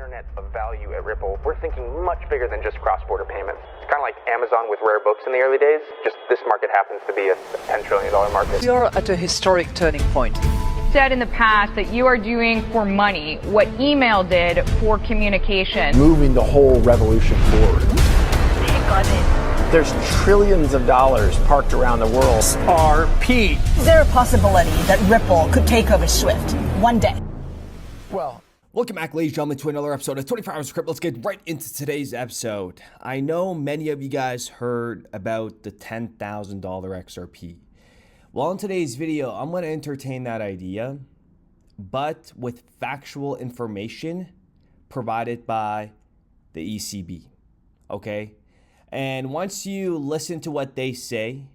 internet of value at Ripple, we're thinking much bigger than just cross-border payments. It's kind of like Amazon with rare books in the early days, just this market happens to be a $10 trillion market. We are at a historic turning point. Said in the past that you are doing for money what email did for communication. Moving the whole revolution forward. Take on it. There's trillions of dollars parked around the world. XRP. Is there a possibility that Ripple could take over SWIFT one day? Well, welcome back, ladies and gentlemen, to another episode of 24 Hours of Crypto. Let's get right into today's episode. I know many of you guys heard about the $10,000 XRP. Well, in today's video, I'm going to entertain that idea, but with factual information provided by the ECB, okay? And once you listen to what they say,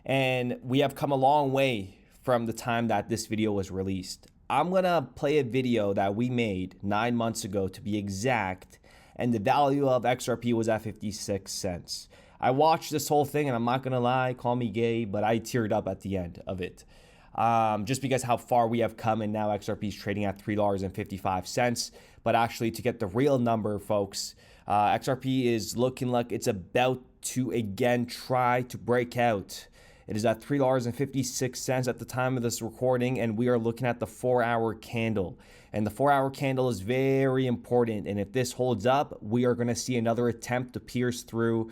and we have come a long way from the time that this video was released, I'm going to play a video that we made 9 months ago to be exact, and the value of XRP was at 56 cents. I watched this whole thing, and I'm not going to lie, call me gay, but I teared up at the end of it. Just because how far we have come, and now XRP is trading at $3.55. But actually, to get the real number, folks, XRP is looking like it's about to again try to break out. It is at $3.56 at the time of this recording, and we are looking at the 4-hour candle. And the 4-hour candle is very important, and if this holds up, we are going to see another attempt to pierce through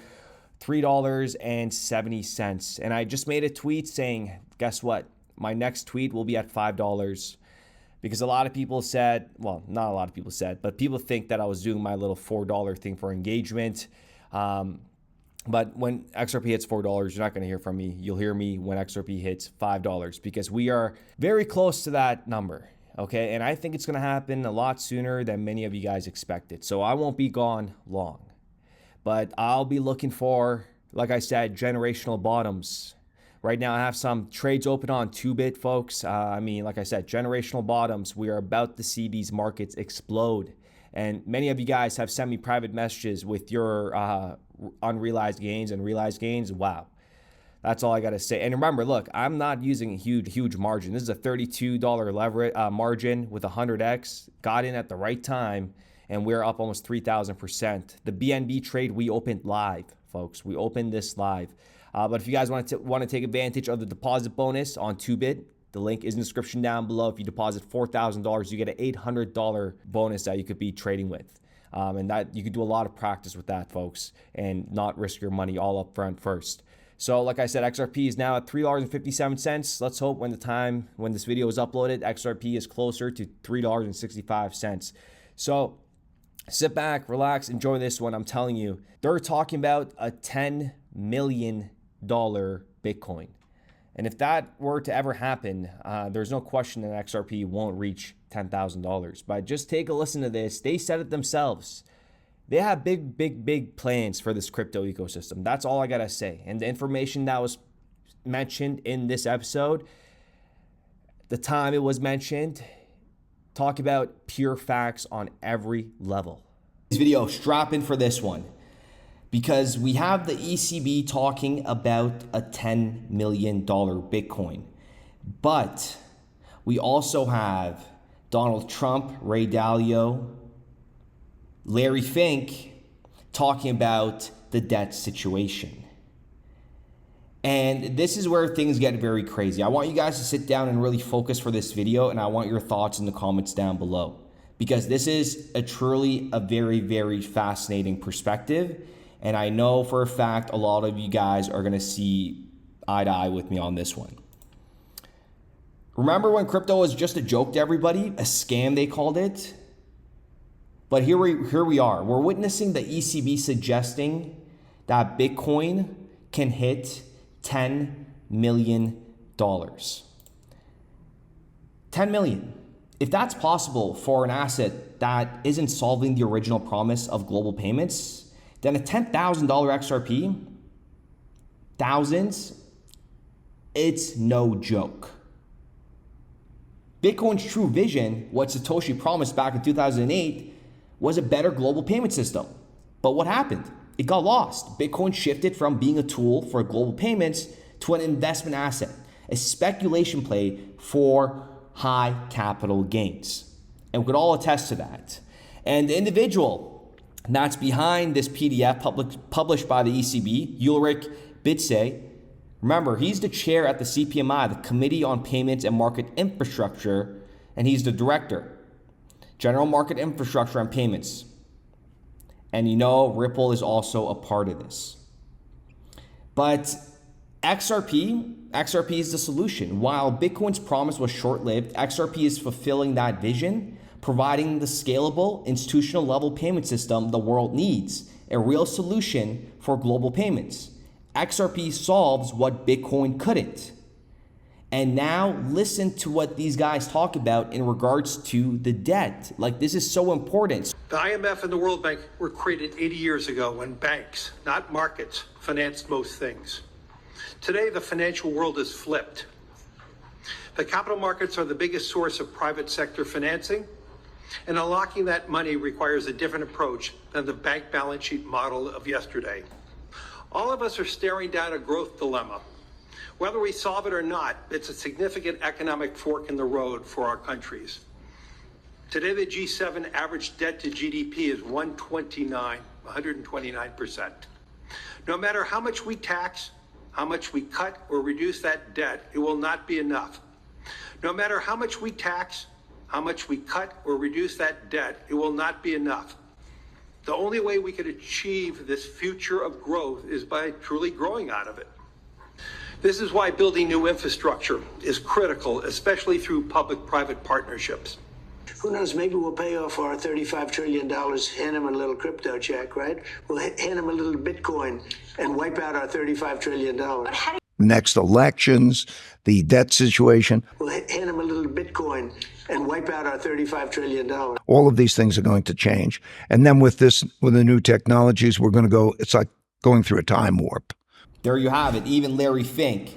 $3.70. And I just made a tweet saying, guess what? My next tweet will be at $5. Because a lot of people said, well, not a lot of people said, but people think that I was doing my little $4 thing for engagement. But when XRP hits $4, you're not going to hear from me. You'll hear me when XRP hits $5 because we are very close to that number. Okay. And I think it's going to happen a lot sooner than many of you guys expected. So I won't be gone long. But I'll be looking for, like I said, generational bottoms. Right now, I have some trades open on 2-bit, folks. Like I said, generational bottoms. We are about to see these markets explode. And many of you guys have sent me private messages with your unrealized gains and realized gains. Wow. That's all I got to say. And remember, look, I'm not using a huge margin. This is a $32 leverage margin with 100x. Got in at the right time, and we're up almost 3,000%. The BNB trade we opened live, folks. We opened this live. But if you guys want to take advantage of the deposit bonus on 2-bit, the link is in the description down below. If you deposit $4,000, you get an $800 bonus that you could be trading with. And that you could do a lot of practice with that, folks, and not risk your money all up front first. So like I said, XRP is now at $3.57. Let's hope when this video is uploaded, XRP is closer to $3.65. So sit back, relax, enjoy this one. I'm telling you, they're talking about a $10 million Bitcoin. And if that were to ever happen, there's no question that XRP won't reach $10,000. But just take a listen to this. They said it themselves. They have big plans for this crypto ecosystem. That's all I got to say. And the information that was mentioned in this episode, the time it was mentioned, talk about pure facts on every level. This video, strap in for this one. Because we have the ECB talking about a $10 million Bitcoin. But we also have Donald Trump, Ray Dalio, Larry Fink talking about the debt situation. And this is where things get very crazy. I want you guys to sit down and really focus for this video, and I want your thoughts in the comments down below. Because this is truly a very fascinating perspective. And I know for a fact a lot of you guys are going to see eye to eye with me on this one. Remember when crypto was just a joke to everybody? A scam, they called it? But here we are. We're witnessing the ECB suggesting that Bitcoin can hit $10 million. 10 million. If that's possible for an asset that isn't solving the original promise of global payments, then a $10,000 XRP, thousands, it's no joke. Bitcoin's true vision, what Satoshi promised back in 2008, was a better global payment system. But what happened? It got lost. Bitcoin shifted from being a tool for global payments to an investment asset, a speculation play for high capital gains. And we could all attest to that. And the individual that's behind this PDF published by the ECB, Ulrich Bitze, remember, he's the chair at the CPMI, the Committee on Payments and Market Infrastructure, and he's the director, General Market Infrastructure and Payments. And you know, Ripple is also a part of this. But XRP is the solution. While Bitcoin's promise was short-lived, XRP is fulfilling that vision, providing the scalable, institutional level payment system the world needs, a real solution for global payments. XRP solves what Bitcoin couldn't. And now listen to what these guys talk about in regards to the debt. Like, this is so important. The IMF and the World Bank were created 80 years ago when banks, not markets, financed most things. Today, the financial world is flipped. The capital markets are the biggest source of private sector financing, and unlocking that money requires a different approach than the bank balance sheet model of yesterday. All of us are staring down a growth dilemma. Whether we solve it or not, it's a significant economic fork in the road for our countries. Today, the G7 average debt to GDP is 129%. No matter how much we tax, how much we cut or reduce that debt, it will not be enough. No matter how much we tax, how much we cut or reduce that debt, it will not be enough. The only way we could achieve this future of growth is by truly growing out of it. This is why building new infrastructure is critical, especially through public-private partnerships. Who knows, maybe we'll pay off our $35 trillion, hand them a little crypto check, right? We'll hand them a little Bitcoin and wipe out our $35 trillion. Next elections, the debt situation. We'll hand them a little Bitcoin and wipe out our $35 trillion. All of these things are going to change. And then with the new technologies, we're going to go, it's like going through a time warp. There you have it. Even Larry Fink,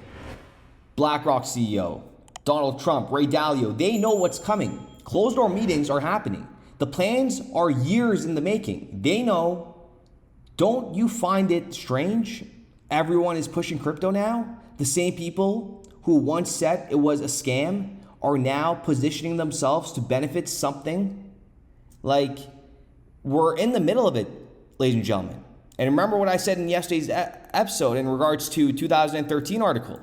BlackRock CEO, Donald Trump, Ray Dalio, they know what's coming. Closed door meetings are happening. The plans are years in the making. They know. Don't you find it strange? Everyone is pushing crypto now. The same people who once said it was a scam are now positioning themselves to benefit something. Like, we're in the middle of it, ladies and gentlemen. And remember what I said in yesterday's episode in regards to 2013 article.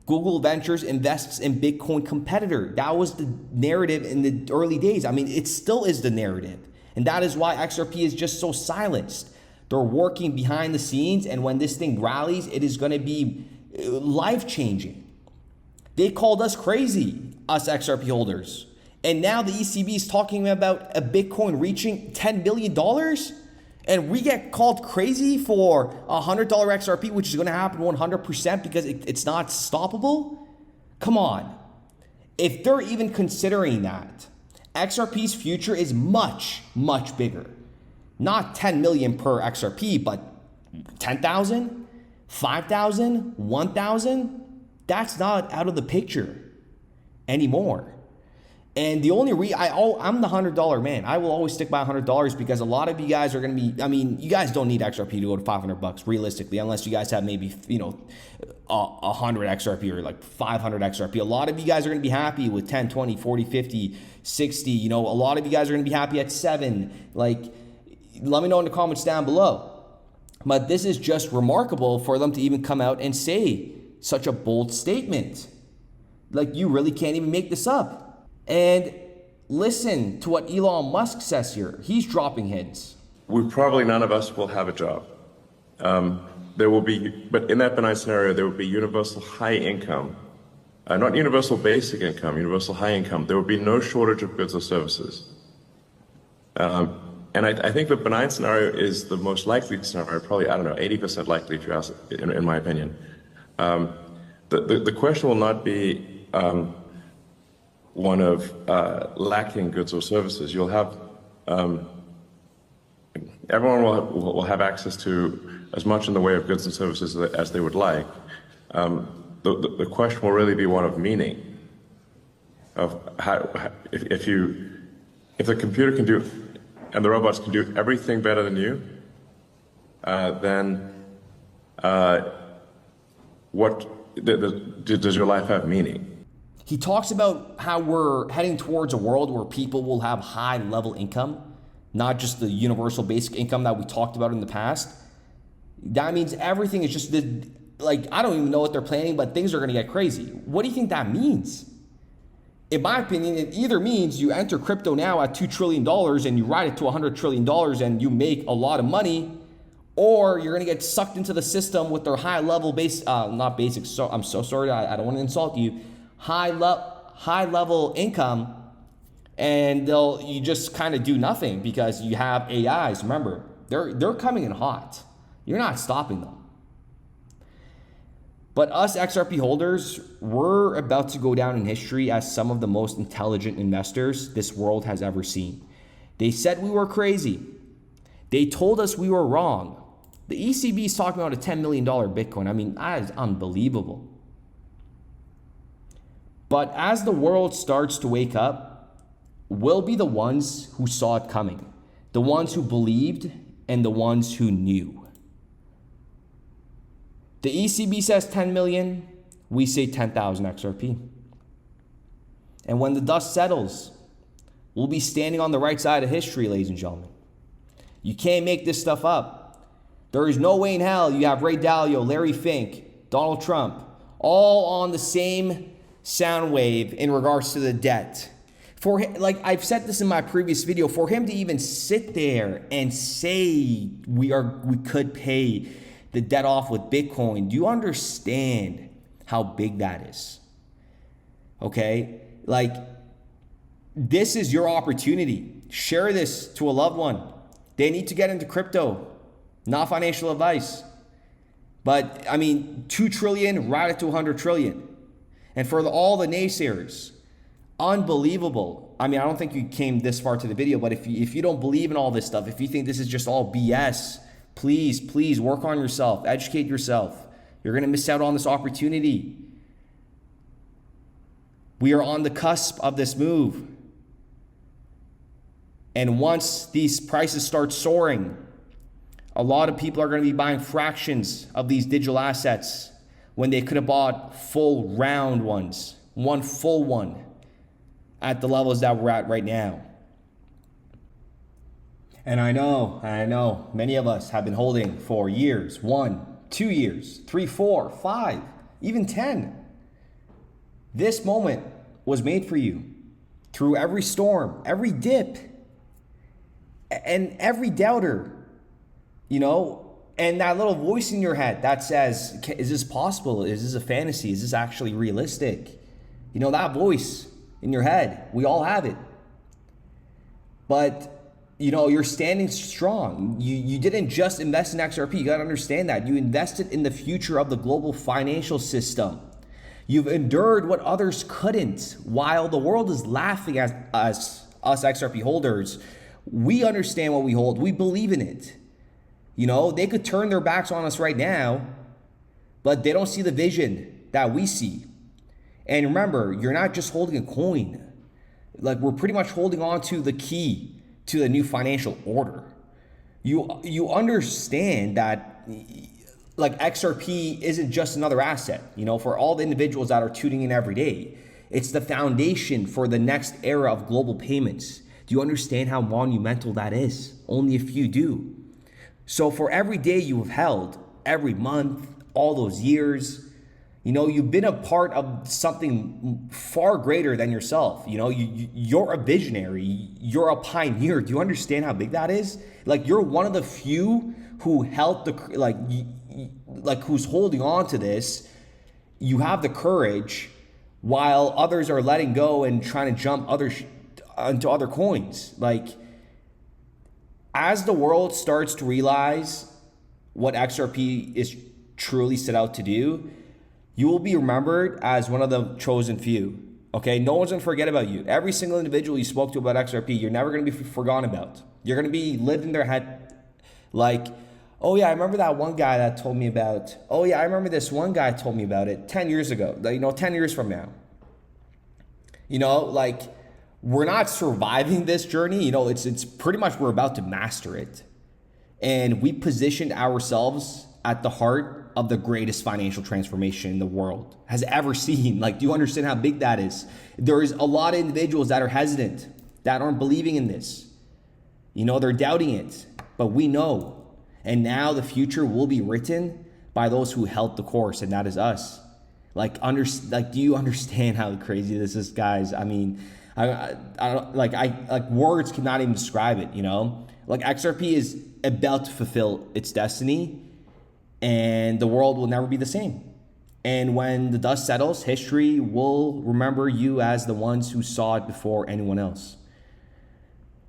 Google Ventures invests in Bitcoin competitor. That was the narrative in the early days. I mean, it still is the narrative. And that is why XRP is just so silenced. They're working behind the scenes, and when this thing rallies, it is going to be life-changing. They called us crazy, us XRP holders. And now the ECB is talking about a Bitcoin reaching $10 billion? And we get called crazy for $100 XRP, which is going to happen 100% because it's not stoppable? Come on. If they're even considering that, XRP's future is much, much bigger. Not 10 million per XRP, but 10,000, 5,000, 1,000. That's not out of the picture anymore. And the only I'm the $100 man. I will always stick by $100 because a lot of you guys are going to be, I mean, you guys don't need XRP to go to $500 realistically, unless you guys have maybe, 100 XRP or like 500 XRP. A lot of you guys are going to be happy with 10, 20, 40, 50, 60. A lot of you guys are going to be happy at 7. Like, let me know in the comments down below. But this is just remarkable for them to even come out and say such a bold statement. Like, you really can't even make this up. And listen to what Elon Musk says here. He's dropping hints. Probably none of us will have a job. There will be, but in that benign scenario, there will be universal high income, not universal basic income, universal high income. There will be no shortage of goods or services. And I think the benign scenario is the most likely scenario, probably, 80% likely if you ask, in my opinion. The question will not be one of lacking goods or services. You'll have, everyone will have access to as much in the way of goods and services as they would like. The question will really be one of meaning, of how, if the computer can do, and the robots can do everything better than you, then does your life have meaning? He talks about how we're heading towards a world where people will have high level income. not just the universal basic income that we talked about in the past, that means everything is just like, I don't even know what they're planning, but things are going to get crazy. What do you think that means? In my opinion, it either means you enter crypto now at $2 trillion and you ride it to $100 trillion and you make a lot of money, or you're going to get sucked into the system with their high level not basic, so I'm so sorry, I don't want to insult you, high level income, and you just kind of do nothing because you have AIs. Remember, they're coming in hot. You're not stopping them. But us XRP holders, we're about to go down in history as some of the most intelligent investors this world has ever seen. They said we were crazy. They told us we were wrong. The ECB is talking about a $10 million Bitcoin. I mean, that is unbelievable. But as the world starts to wake up, we'll be the ones who saw it coming, the ones who believed, and the ones who knew. The ECB says 10 million, we say 10,000 XRP. And when the dust settles, we'll be standing on the right side of history, ladies and gentlemen. You can't make this stuff up. There is no way in hell you have Ray Dalio, Larry Fink, Donald Trump, all on the same sound wave in regards to the debt. For him, like I've said this in my previous video, for him to even sit there and say we could pay the debt off with Bitcoin, do you understand how big that is? Okay, like this is your opportunity. Share this to a loved one. They need to get into crypto, not financial advice. But I mean, 2 trillion, right it to 100 trillion. And for all the naysayers, unbelievable. I mean, I don't think you came this far to the video, but if you don't believe in all this stuff, if you think this is just all BS, please work on yourself, educate yourself. You're going to miss out on this opportunity. We are on the cusp of this move. And once these prices start soaring, a lot of people are going to be buying fractions of these digital assets when they could have bought full round ones, one full one at the levels that we're at right now. And I know, many of us have been holding for years, 1, 2 years, 3, 4, 5, even 10. This moment was made for you through every storm, every dip, and every doubter, you know, and that little voice in your head that says, is this possible? Is this a fantasy? Is this actually realistic? You know, that voice in your head, we all have it. But you know, you're standing strong. You didn't just invest in XRP. You got to understand that. You invested in the future of the global financial system. You've endured what others couldn't. While the world is laughing at us XRP holders, we understand what we hold. We believe in it. You know, they could turn their backs on us right now, but they don't see the vision that we see. And remember, you're not just holding a coin. Like, we're pretty much holding on to the key to the new financial order. You understand that, like, XRP isn't just another asset. You know, for all the individuals that are tuning in every day, it's the foundation for the next era of global payments. Do you understand how monumental that is? Only a few do. So for every day you have held, every month, all those years, you know, you've been a part of something far greater than yourself. You know, you're a visionary. You're a pioneer. Do you understand how big that is? Like, you're one of the few who held who's holding on to this. You have the courage, while others are letting go and trying to jump onto other coins. Like, as the world starts to realize what XRP is truly set out to do, you will be remembered as one of the chosen few. Okay, no one's gonna forget about you. Every single individual you spoke to about XRP, you're never gonna be forgotten about. You're gonna be lived in their head like, oh yeah, I remember that one guy that told me about, oh yeah, I remember this one guy told me about it 10 years ago, you know, 10 years from now. You know, like, we're not surviving this journey, you know, it's pretty much we're about to master it. And we positioned ourselves at the heart of the greatest financial transformation the world has ever seen. Like, do you understand how big that is? There is a lot of individuals that are hesitant, that aren't believing in this. You know, they're doubting it, but we know. And now the future will be written by those who held the course, and that is us. Like, do you understand how crazy this is, guys? I mean, I don't, words cannot even describe it, you know? Like, XRP is about to fulfill its destiny, and the world will never be the same. And when the dust settles, history will remember you as the ones who saw it before anyone else.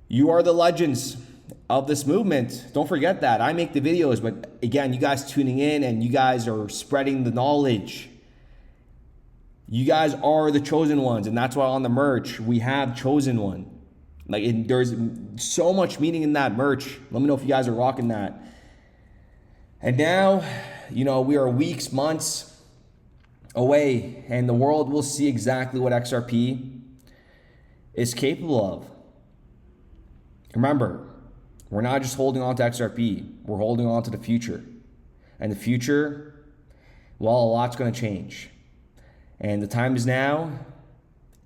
You are the legends of this movement. Don't forget that. I make the videos, but again, you guys tuning in and you guys are spreading the knowledge. You guys are the chosen ones, and that's why on the merch we have chosen one. Like, there's so much meaning in that merch. Let me know if you guys are rocking that. And now, you know, we are weeks, months away, and the world will see exactly what XRP is capable of. Remember, we're not just holding on to XRP, we're holding on to the future. And the future, well, a lot's going to change. And the time is now,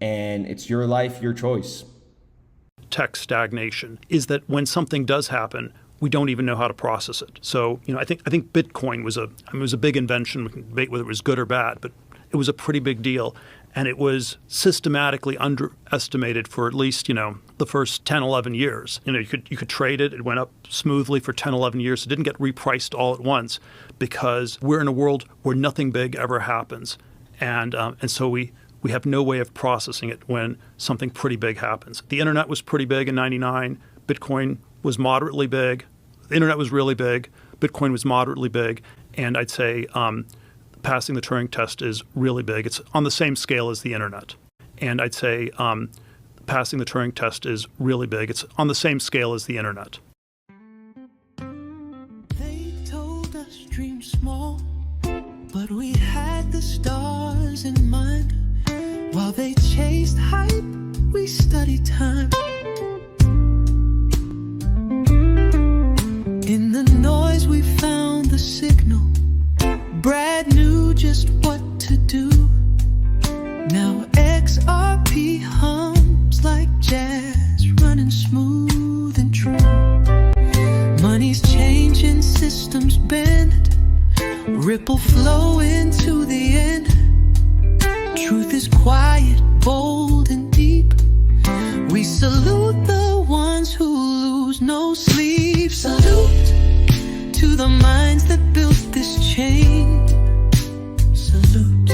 and it's your life, your choice. Tech stagnation is that when something does happen, we don't even know how to process it. So, you know, I think Bitcoin was a big invention. We can debate whether it was good or bad, but it was a pretty big deal. And it was systematically underestimated for at least, you know, the first 10, 11 years. You know, you could trade it. It went up smoothly for 10, 11 years. It didn't get repriced all at once because we're in a world where nothing big ever happens. And so we have no way of processing it when something pretty big happens. The internet was pretty big in '99. Bitcoin was moderately big. The internet was really big. Bitcoin was moderately big. And I'd say passing the Turing test is really big. It's on the same scale as the internet. And I'd say passing the Turing test is really big. It's on the same scale as the internet. They told us dream small, but we had the stars in mind. While they chased hype, we studied time. In the noise we found the signal. Brad knew just what to do. Now XRP hums like jazz, running smooth and true. Money's changing, systems bend, ripple flow into the end. Truth is quiet, bold and deep. We salute the ones who lose no sleep. Salute to the minds that built this chain. Salute,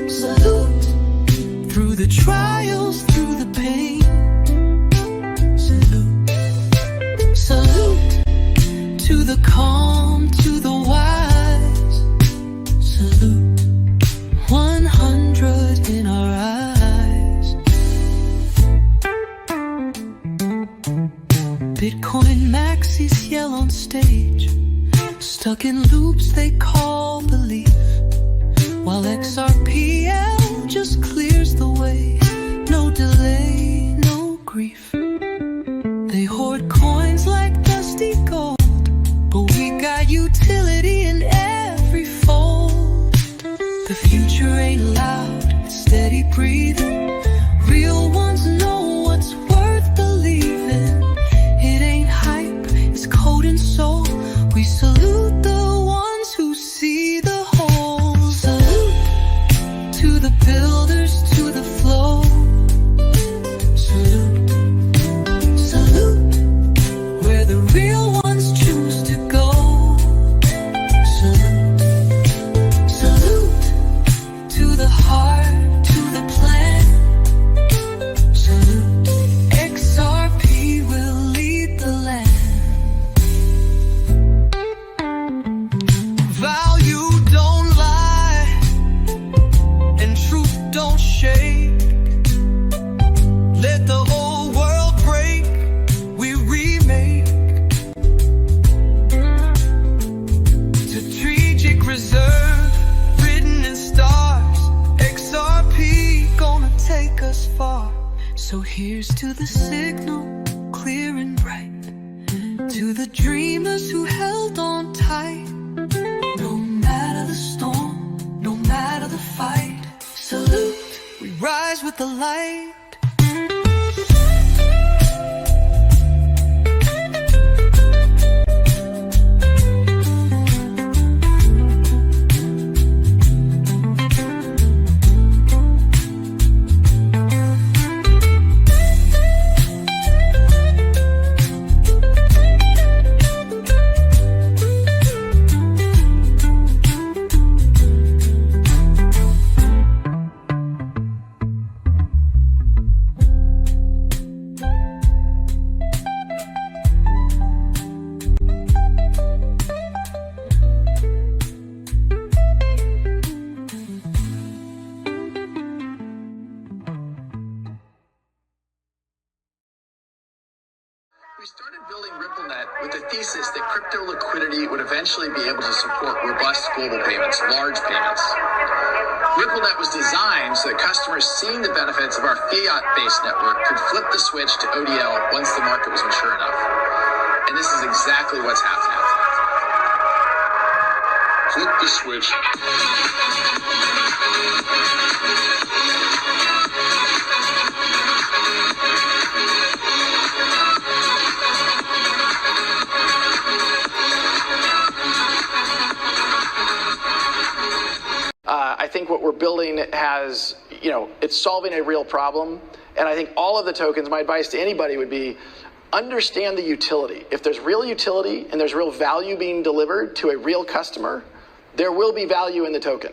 salute through the trials, through the pain. Salute, salute to the calm, to the wise. Salute 100 in our eyes. Bitcoin maxis yell on stage, stuck in loops they call belief, while XRPL just clears the way. No delay, no grief. They hoard coins like dusty gold, but we got utility in every fold. The future ain't loud, it's steady breathing. Real ones know what's worth believing. It ain't hype, it's code and soul. We salute the ones who see the whole. Salute to the builders, to the flow. Salute, salute where the real ones choose to go. Salute, salute to the heart, to the plan. Salute, XRP will lead the land. Value don't lie, and truth don't shake. Let the whole world break, we remake. Strategic reserve, written in stars. XRP gonna take us far. So here's to the signal, clear and bright. To the dreamers who held on tight. No matter the storm, no matter the fight. Salute, we rise with the light. started building RippleNet with the thesis that crypto liquidity would eventually be able to support robust global payments, large payments. RippleNet was designed so that customers seeing the benefits of our fiat-based network could flip the switch to ODL once the market was mature enough. And this is exactly what's happening. Flip the switch. I think what we're building has, it's solving a real problem. And I think all of the tokens, my advice to anybody would be, understand the utility. If there's real utility and there's real value being delivered to a real customer, there will be value in the token.